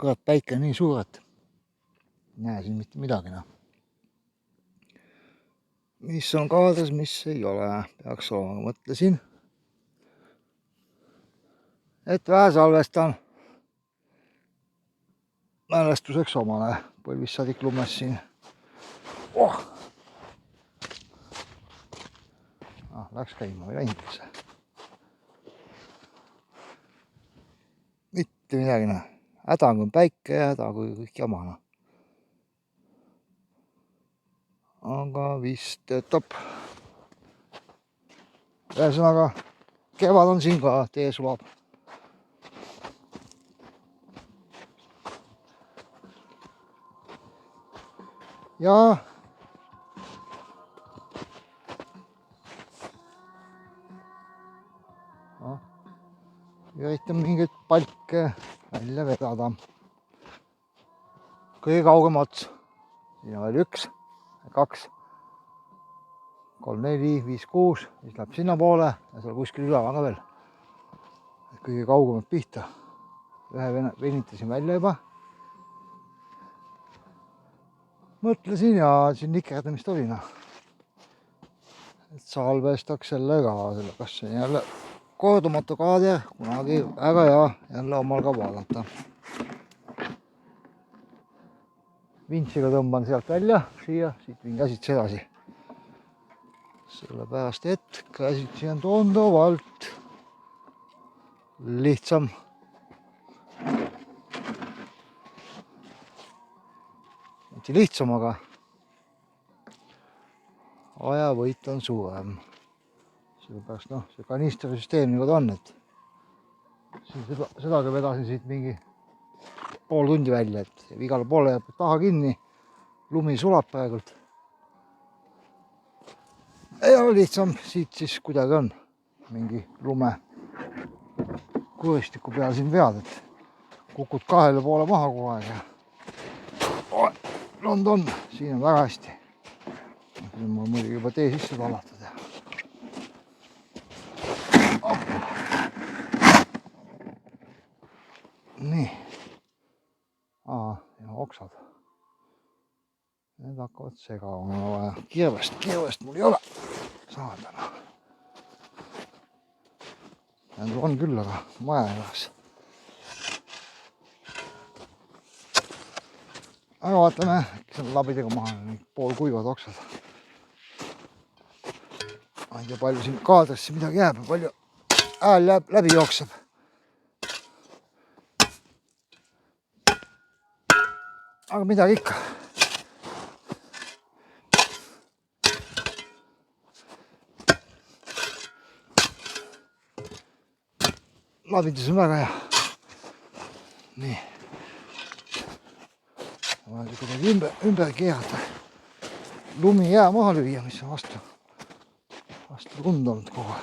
kurat päike nii suur, et näe siin mitte midagi. Mis on kaadris, mis ei ole, peaks olema. Mõtlesin, et vähe salvestan mälestuseks omale põlvist saadik lumes siin. Läks käima või läinud see. Mitte midagi. Häda kui päike ja häda kui kõik jama. Aga vist töötab. Ühesõnaga, kevad on siin ka, tee sulab. Ja üritan mingeid palke välja vedada. Kõige kaugem ots. Siin on veel 1, 2, 3, 4, 5, 6. Siis läheb sinna poole ja seal kuskil üleval ka veel. Kõige kaugemalt pihta. Ühe venitasin välja juba. Mõtlesin ja siin nikerdamist oli. Et salvestaks selle ka. Kas see jälle kordumatu kaader, kunagi väga hea jälle omal ka vaadata. Vintsiga tõmban sealt välja, siia, siit viin käsitsi edasi. Sellepärast, et käsitsi on tunduvalt lihtsam. Mitte lihtsam, aga ajavõit on suurem. Sellepärast see kanisterisüsteem nii on, et sedagi vedasin siit mingi pool tundi välja, et igale poole jääb taha kinni, lumi sulab praegult. Ei ole lihtsam, siit siis kuidagi on mingi lume kuristiku peal siin vead, et kukud 2 poole maha kogu aeg. London, siin on väga hästi. Siin on mul muidugi juba tee sisse talatud. Nii. Ja oksad. Need hakkavad segama vaja. Kirvest mul ei ole saada. On küll, aga maja ei läheks. Aga vaatame, äkki seal labidega maha on poolkuivad oksad. Ma ei tea, palju siin kaadrisse midagi jääb, palju hääl läbi jookseb. Aga midagi ikka. Labidus on väga hea. Nii. Ma olen kuidagi ümber keerata. Lumi jää maha lüüa, mis on vastu lund olnud kogu.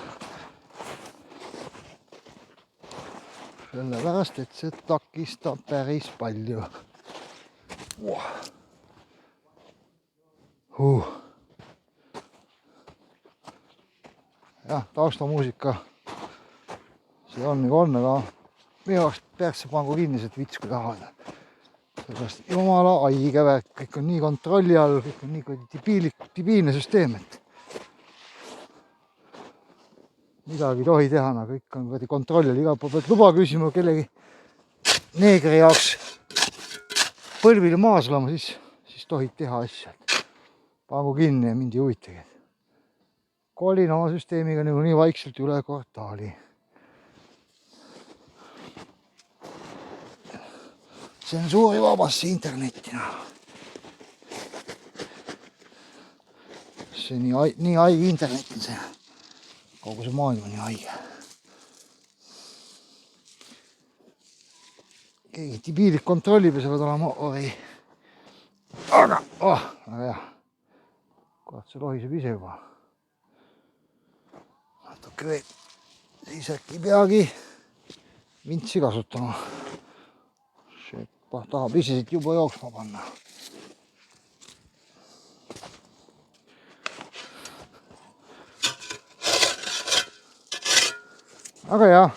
Sellepärast, et see takistab päris palju. Jah, taustamuusika. See on nagu on, aga minu jaoks peaks see pangu kinni, et vits kui tahavad. Sellepärast jumala haige värk, kõik on nii kontrolli all, kõik on nii debiilne süsteem, et midagi ei tohi teha, kõik on kontrolli all, igal pool pead luba küsima kellegi neegri jaoks põlvile maas olema, siis tohid teha asja. Pangu kinni ja mind ei huvitagi. Kolin oma süsteemiga nii vaikselt üle kvartaali. Tsensuuri vabasse internetina. See nii haige internet on see. Kogu see maailm on nii haige. Keegi debiilik kontrollib ja sa pead olema aga jah. Kurat, see lohiseb ise juba. Natuke veel. Siis äkki peagi vintsi kasutama. Tahab ise siit juba jooksma panna. Aga jah.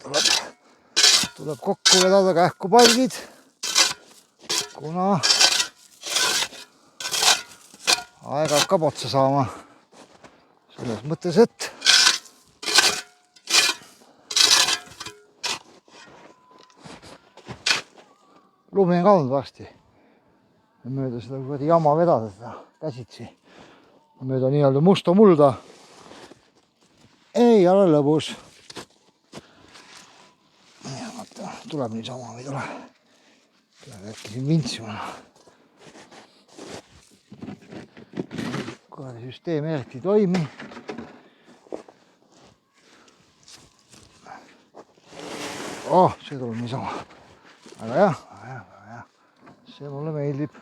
Tuleb tuleb kokku vedada kähkupalgid, kuna aeg hakkab otsa saama. Selles mõttes, et lumi on kadunud varsti. Ja mööda seda kuradi jama vedada seda käsitsi. Mööda nii-öelda musta mulda. Ei ole lõbus. Ja vaata, tuleb niisama või tule. Tuleb äkki siin vintsima. Kuradi süsteem eriti toimi. Oh, see tuleb niisama. Aga jah. See mulle meeldib.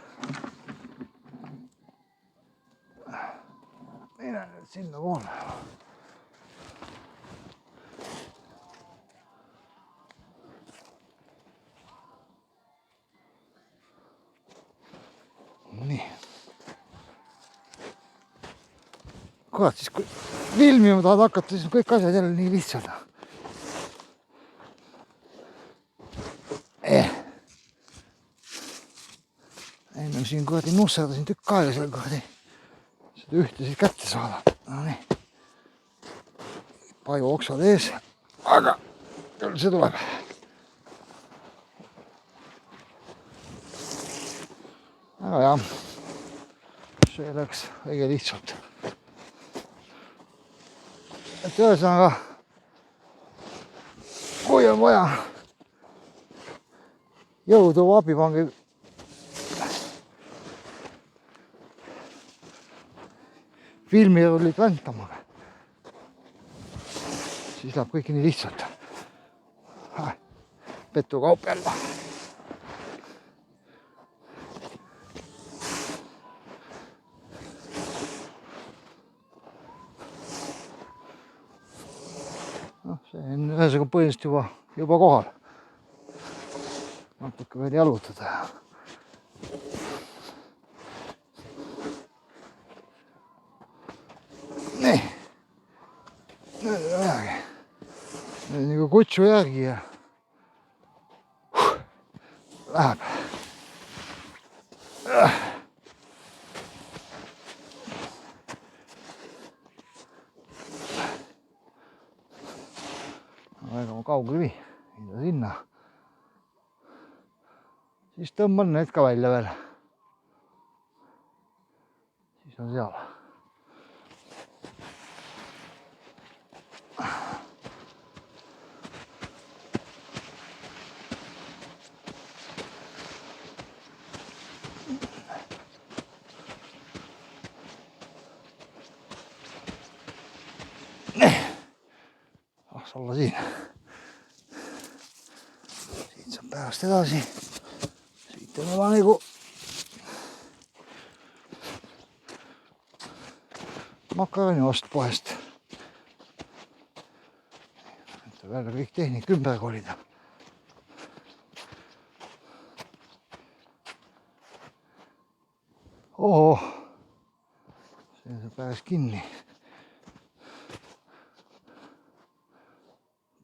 Mine nüüd sinna poole. Nii. Kurat, siis kui filmima tahad hakata, siis on kõik asjad jälle nii lihtsad. Ennem siin kuradi nusserdasin tükk aega seal kuradi seda ühte siis kätte saada. No nii. Paju oksad ees, aga küll see tuleb. Aga jah, see läks õige lihtsalt. Et ühesõnaga, kui on vaja jõudu või abi, pange filmirullid väntama. Siis läheb kõik nii lihtsalt. Petukaup jälle. No, see on ühesõnaga põhiliselt juba kohal. Natuke veel jalutada. Nii. Nüüd on midagi. Nüüd on nagu kutsu järgi ja läheb. Väga kaugel vii. Sinna. Siis tõmban need ka välja veel. Siis on seal. Saaks olla siin. Siit saab pärast edasi. Siit on juba nagu makaroni ost poest. Tuleb jälle kõik tehnik ümber kolida. Oho, see on päris kinni.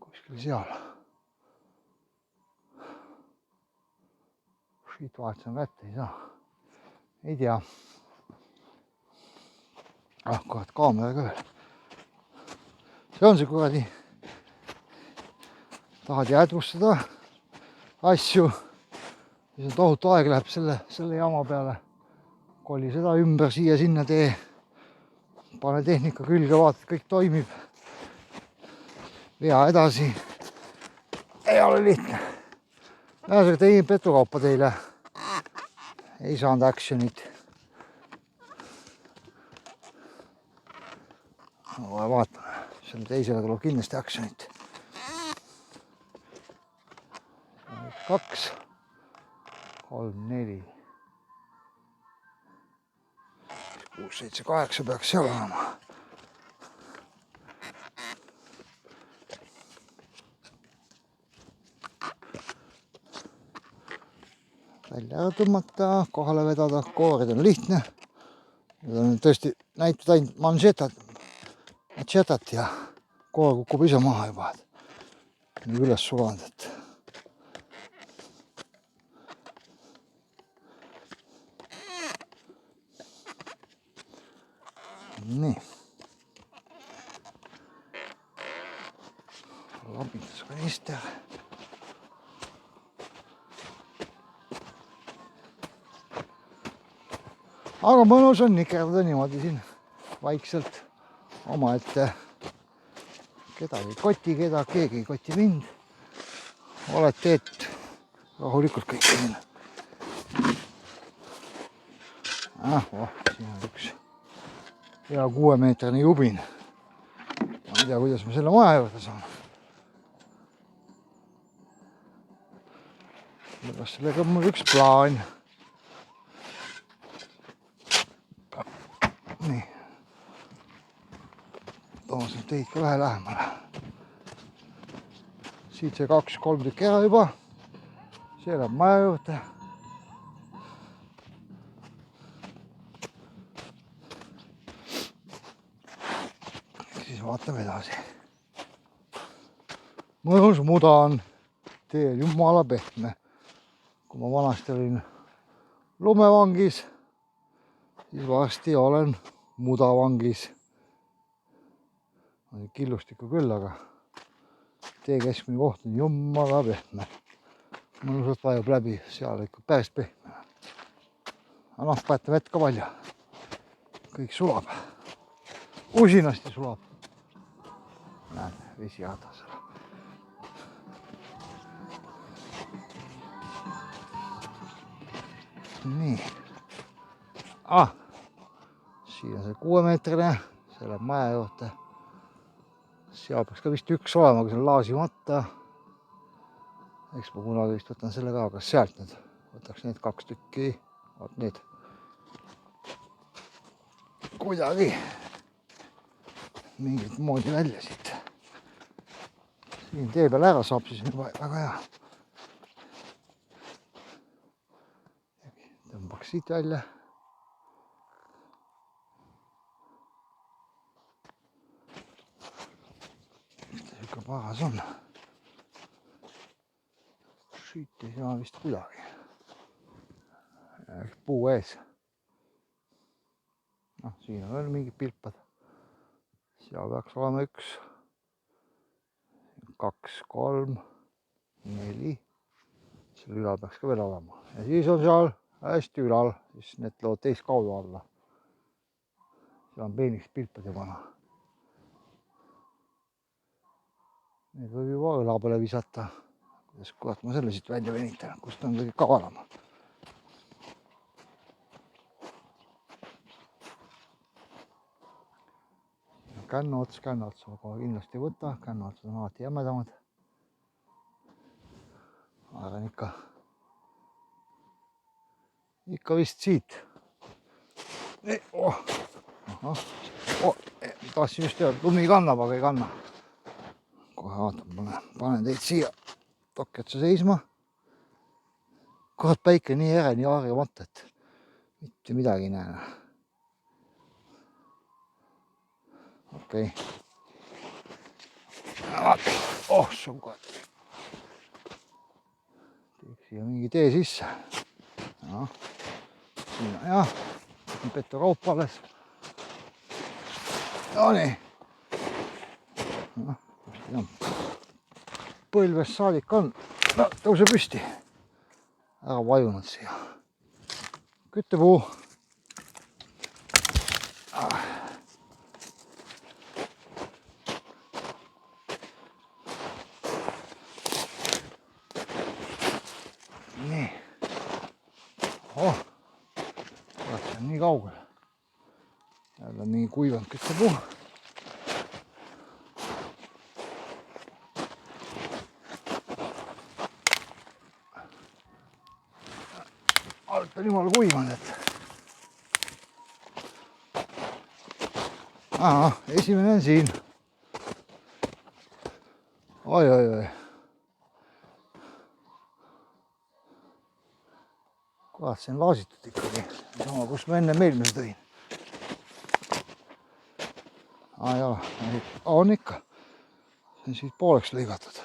Kuskil seal. Siit vahetusena kätte ei saa. Ei tea. Kurat, kaamera ka veel. See on see kuradi. Tahad jäädvustada asju. Siis on tohutu aeg läheb selle jama peale. Koli seda ümber, siia sinna tee. Pane tehnika külge, vaatad, kõik toimib. Vea edasi. Ei ole lihtne. Ühesõnaga tegin petukaupa teile. Ei saanud actionit. Vaatan, selle teisele tuleb kindlasti actionit. 2, 3, 4, 6, 7, 8 peaks seal olema. Välja ära tõmmata, kohale vedada, koorid on lihtne. Need on tõesti näitud ainult manšetat ja koor kukub ise maha juba. Nii üles sulanud, et nii. Lapinduskanister. Aga mõnus on nikerdada niimoodi siin vaikselt omaette. Kedagi ei koti, keegi ei koti mind. Oled teed rahulikult kõik siin. Siin on üks hea 6-meetrine jubin. Ma ei tea, kuidas ma selle maja juurde saan. Sellega on mul üks plaan. Nii. Toon siin teid ka vähe lähemale. Siit see 2-3 tükki ära juba. See läheb maja juurde. Siis vaatame edasi. Mõnus muda on. Tee jumala pehme. Kui ma vanasti olin lumevangis, siis varsti olen mudavangis. On killustikku küll, aga tee keskmine koht on jumala pehme. Mõnusalt vajub läbi, seal ikka päris pehme. Aga noh, pääta vett ka palju. Kõik sulab. Usinasti sulab. Näen, vesi hädas. Nii. Siin on see 6-meetrine, see läheb maja juurde. Seal peaks ka vist üks olema, kui see on laasimata. Eks ma kunagi vist võtan selle ka, kas sealt nüüd võtaks need 2 tükki. Vaat need. Kuidagi mingit moodi välja siit. Siin tee peal ära saab, siis on väga hea. Tõmbaks siit välja. Mis ta siuke paras on? Siit ei saa vist kuidagi. Puu ees. Siin on veel mingid pilpad. Seal peaks olema 1, 2, 3, 4. Seal ülal peaks ka veel olema. Ja siis on seal hästi ülal, siis need lood teist kaudu alla. Seal on peeniks pilpad juba. Need võib juba õla peale visata. Kuidas kurat ma selle siit välja venitan, kust on kõige kavalama. Kännots, ma kohe kindlasti ei võta. Kännots on alati jämedamad. Aga ikka vist siit. Tahtsin just teada, lumi kannab, aga ei kanna. Kohe vaatan, panen teid siia tokketsa seisma. Kurat, päike nii ere, nii harjumata, et mitte midagi ei näe. Okei. See on kohe. Teeks siia mingi tee sisse. Siin on jah, petokaup alles. No nii. Põlvest saadik on. Tõuse püsti. Ära vajunud siia. Küttepuu. Nii. See on nii kaugel. Jälle mingi kuivanud küttepuu. Alt on jumala kuivanud, et esimene on siin. Oi. Kurat, see on laasitud ikkagi. Sama, kus ma enne eelmise tõin. On ikka. See on siit pooleks lõigatud.